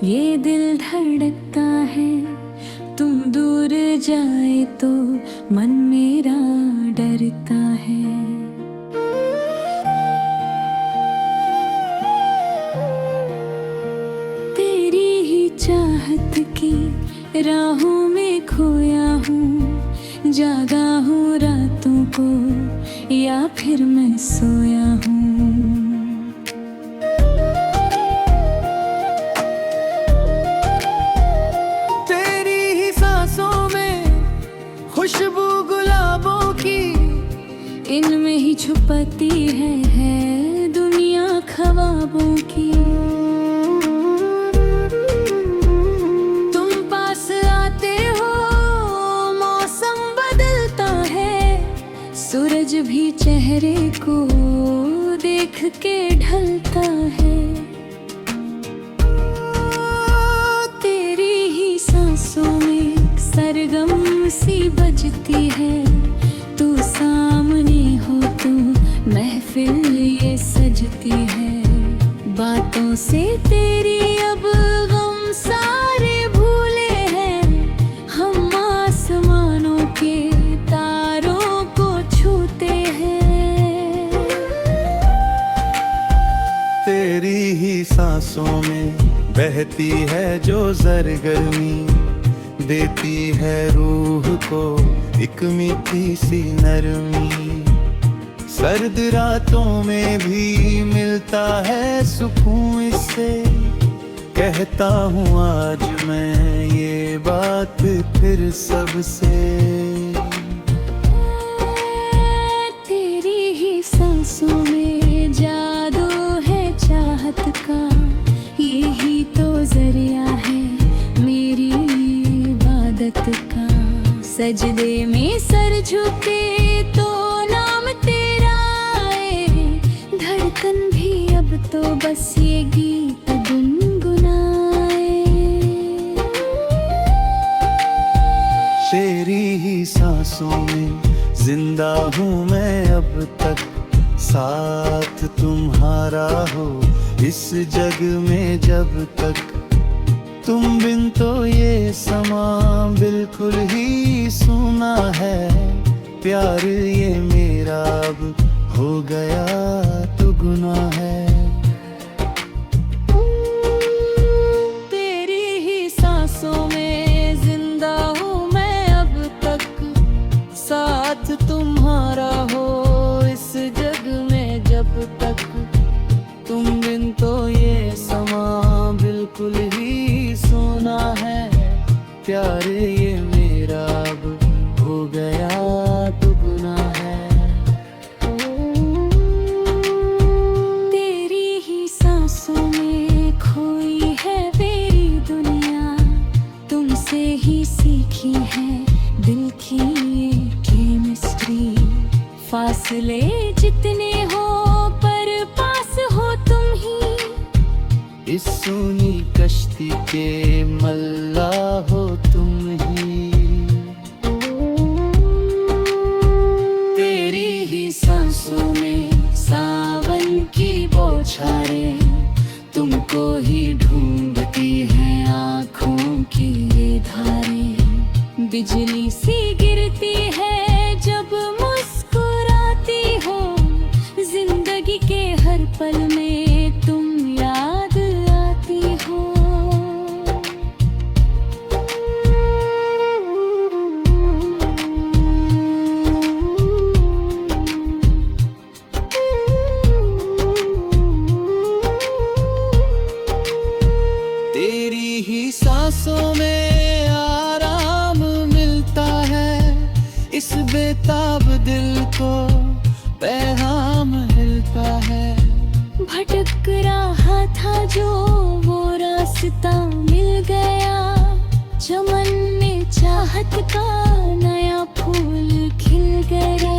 ये दिल धड़कता है, तुम दूर जाए तो मन मेरा डरता है। तेरी ही चाहत की राहों में खोया हूँ, जागा हूँ रातों को या फिर मैं सोया हूँ। खुशबू गुलाबों की इनमें ही छुपती है दुनिया ख्वाबों की। तुम पास आते हो मौसम बदलता है, सूरज भी चेहरे को देख के ढलता है। तेरी ही सांसों में सरगम सी बजती है, तू सामने हो तो महफिल ये सजती है। बातों से तेरी अब गम सारे भूले हैं, हम आसमानों के तारों को छूते हैं। तेरी ही सांसों में बहती है जो सरगर्मी, देती है रूह को एक मीठी सी नरमी। सर्द रातों में भी मिलता है सुकून इससे, कहता हूँ आज मैं ये बात फिर सबसे। तेरी ही सांसों में जादू है चाहत का, यही तो जरिया है मेरी का। सजदे में सर झुके तो नाम तेरा आए, धड़कन भी अब तो बस ये गीत गुनगुनाए। तेरी ही सांसों में जिंदा हूँ मैं अब तक, साथ तुम्हारा हो इस जग में जब तक। तुम बिन तो ये समा बिल्कुल ही सूना है, प्यार ये मेरा अब हो गया तो गुनाह है। तेरी ही सांसों में जिंदा हूँ मैं अब तक, साथ तुम्हारा हो इस जग में जब तक। तुम बिन तो ये समा बिल्कुल ही सोना है, प्यार ये मेरा अब हो गया तो गुनाह है। तेरी ही सांसों में खोई है मेरी दुनिया, तुमसे ही सीखी है दिल की ये केमिस्ट्री। फासले जितने हो पर पास हो तुम ही, इस सोनी कश्ती के मल्ला हो तुम ही। तेरी ही सांसों में सावन की बौछारें, तुमको ही ढूंढती हैं आँखों की ये धारें। बिजली सी गिरती है जब मुस्कुराती हो, जिंदगी के हर पल में तुम याद आती हो। तेरी ही सांसों में आराम मिलता है, इस बेताब दिल को पैगाम मिलता है। भटक रहा था जो वो रास्ता मिल गया, चमन में चाहत का नया फूल खिल गया।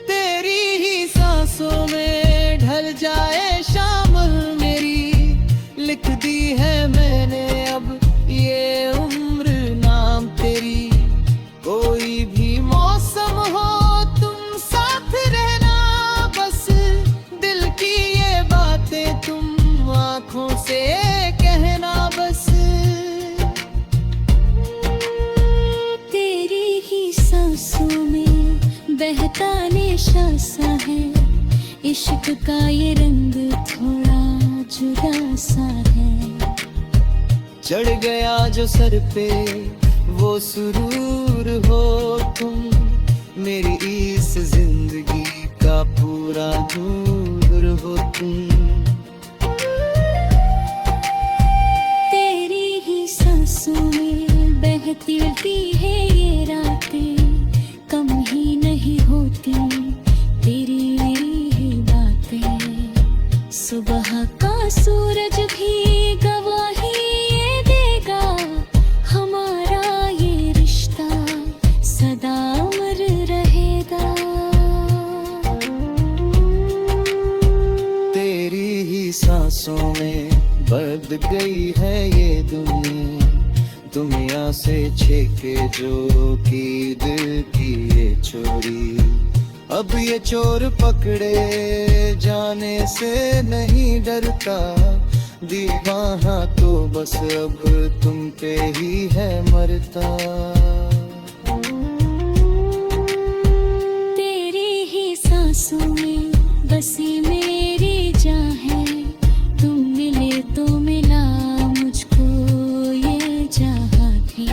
तेरी ही सांसों में ढल जाए शाम मेरी, लिख दी है मैंने अब ये उम्र नाम तेरी। कोई भी मौसम हो तुम साथ रहना, बस दिल की ये बातें तुम नेशा सा है, इश्क का ये रंग थोड़ा जुदा सा है। चढ़ गया जो सर पे वो सुरूर हो तुम, मेरी इस जिंदगी का पूरा नूर हो तुम। तेरी ही सांसों में बहती है ये रातें, कम ही नहीं होती तेरी मेरी ही बातें। सुबह का सूरज भी गवाही ये देगा, हमारा ये रिश्ता सदा अमर रहेगा। तेरी ही सांसों में बद गई है ये दुनिया, दुनिया से छेके जो की दिल की ये चोरी। अब ये चोर पकड़े जाने से नहीं डरता, दीवाना तो बस अब तुम पे ही है मरता। तेरी ही सांसों में बसी मेरी जान है, तुम मिले तो मिला मुझको ये जहां भी।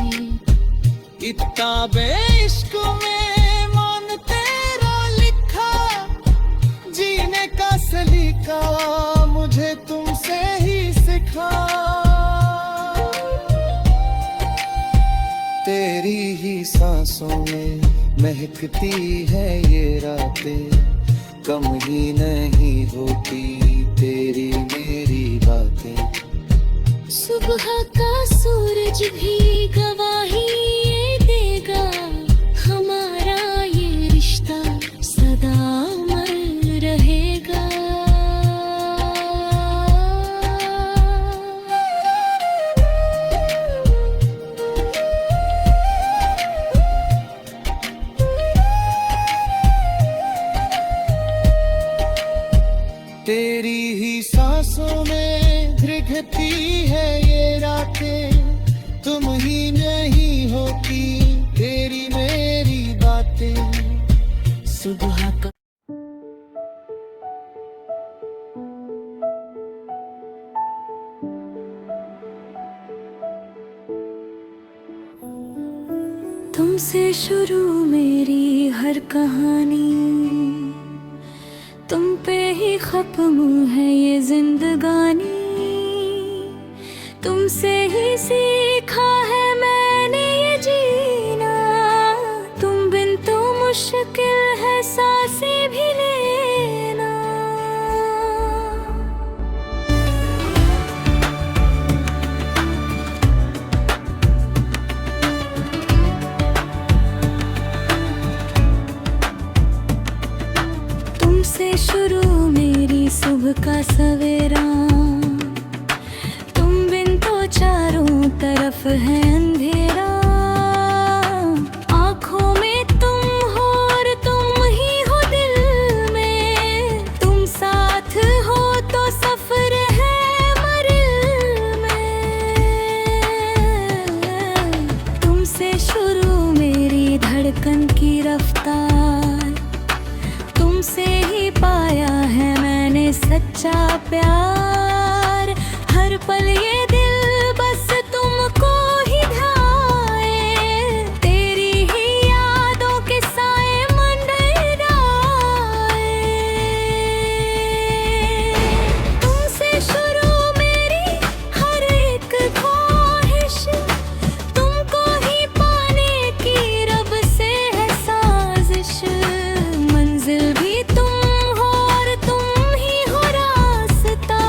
इतना बेइश्क में मान तेरा लिखा, जीने का सलीका मुझे तुमसे ही सिखा। तेरी ही सांसों में महकती है ये रातें, कम ही नहीं होती तेरी मेरी बातें। सुबह का सूरज भी गवाही ये देगा, हमारा ये रिश्ता सदा अमर रहेगा। तेरी ही सांसों में घिरती है ये रातें, तुम ही नहीं होती तेरी मेरी बातें। सुबह का तुमसे शुरू मेरी हर कहानी, तुम पे ही खत्म है ये जिंदगानी। तुमसे ही सीखा है मैंने ये जीना, तुम बिन तो मुश्किल है सांसें भी लेना। तुमसे शुरू मेरी सुबह का सवेरा, तुम बिन तो चारों तरफ है अंधेरा। आँखों में तुम हो और तुम ही हो दिल में, तुम साथ हो तो सफर है मंजिल में। तुमसे शुरू मेरी धड़कन की रफ्तार, तुमसे ही पाया है मैंने सच्चा प्यार। हर पल ये दिल बस तुमको ही ध्याए, तेरी ही यादों के साए मंडराए। तुमसे शुरू मेरी हर एक ख्वाहिश, तुमको ही पाने की रब से है साजिश। मंजिल भी तुम हो और तुम ही हो रास्ता,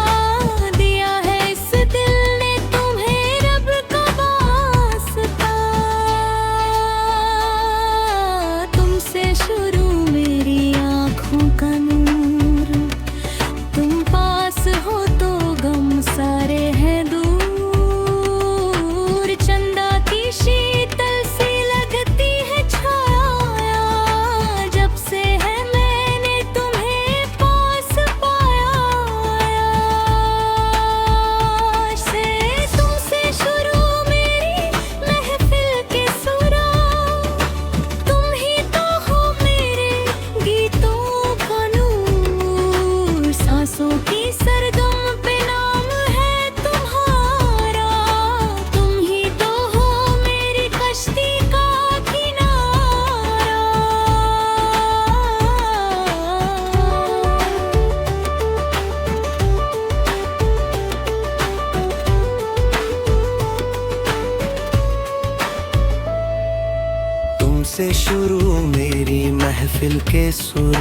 शुरू मेरी महफिल के सुर,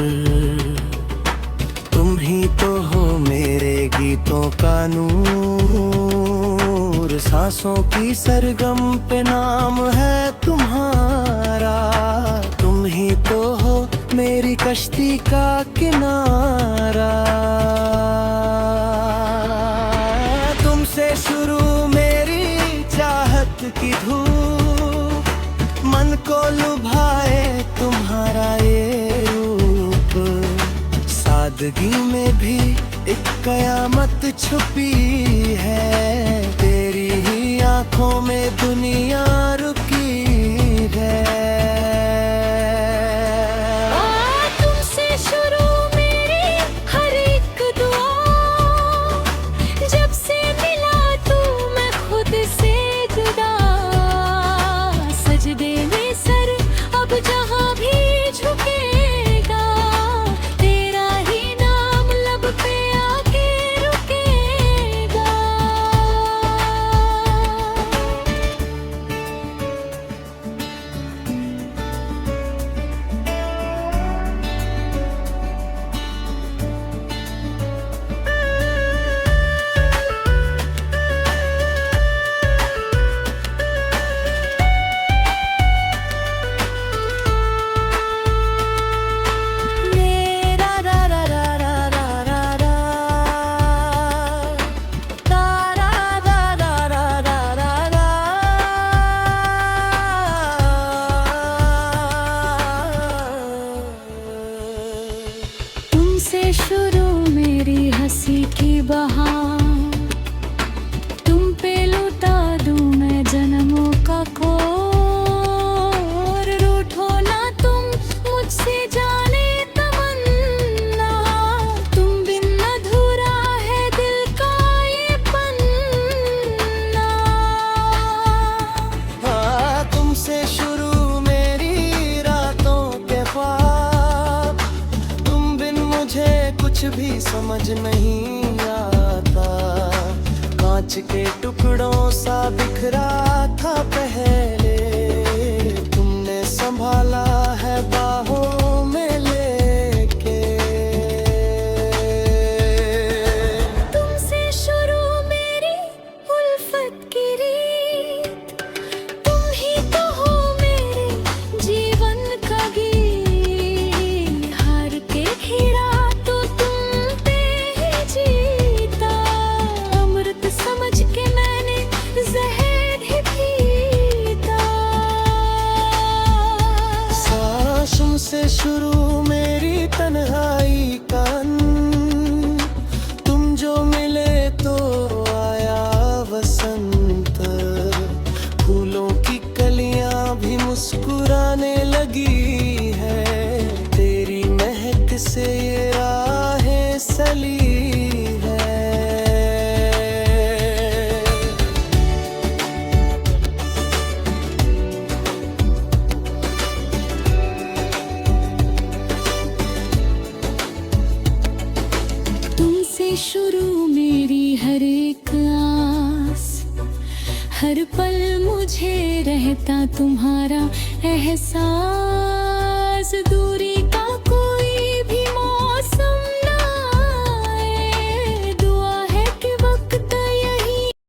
तुम ही तो हो मेरे गीतों का नूर। सांसों की सरगम पे नाम है तुम्हारा, तुम ही तो हो मेरी कश्ती का किनारा। तुमसे शुरू मेरी चाहत की धूप, मन को लुभाए तुम्हारा ये रूप। सादगी में भी एक कयामत छुपी है, तेरी ही आंखों में दुनिया रुकी है। तुमसे शुरू मेरी हर एक दुआ, जब से मिला तू मैं खुद से जुदा। सजदे में सर अब जहाँ भी झुकेगा, तेरा ही नाम लब पे आके रुकेगा। तुमसे शुरू मेरी हंसी की बहार, तुम पे लुटा दूं मैं जन्मों का खोर। रूठो ना तुम मुझसे जाने तमन्ना, तुम बिन अधूरा है दिल का ये पन्ना। तुमसे शुरू मेरी रातों के ख्वाब, तुम बिन मुझे कुछ भी समझ नहीं आता। कांच के टुकड़ों सा बिखरा था पहले, तुमने संभाला है बाहों में लेके। तुमसे शुरू मेरी उल्फत की रीत, तुम ही तो हो मेरे जीवन का गीत। हार के खीरा तो तुम पे ही जीता, अमृत समझ के मैंने जहर ही पीता। सांसों से शुरू मेरी तन्हाई का अंत, तुम जो मिले तो आया वसंत। फूलों की कलियां भी मुस्कुराने लगी है, तेरी महक से ये राहें सली है। तुमसे शुरू मेरी हर एक आस, हर पल मुझे रहता तुम्हारा एहसास। दूरी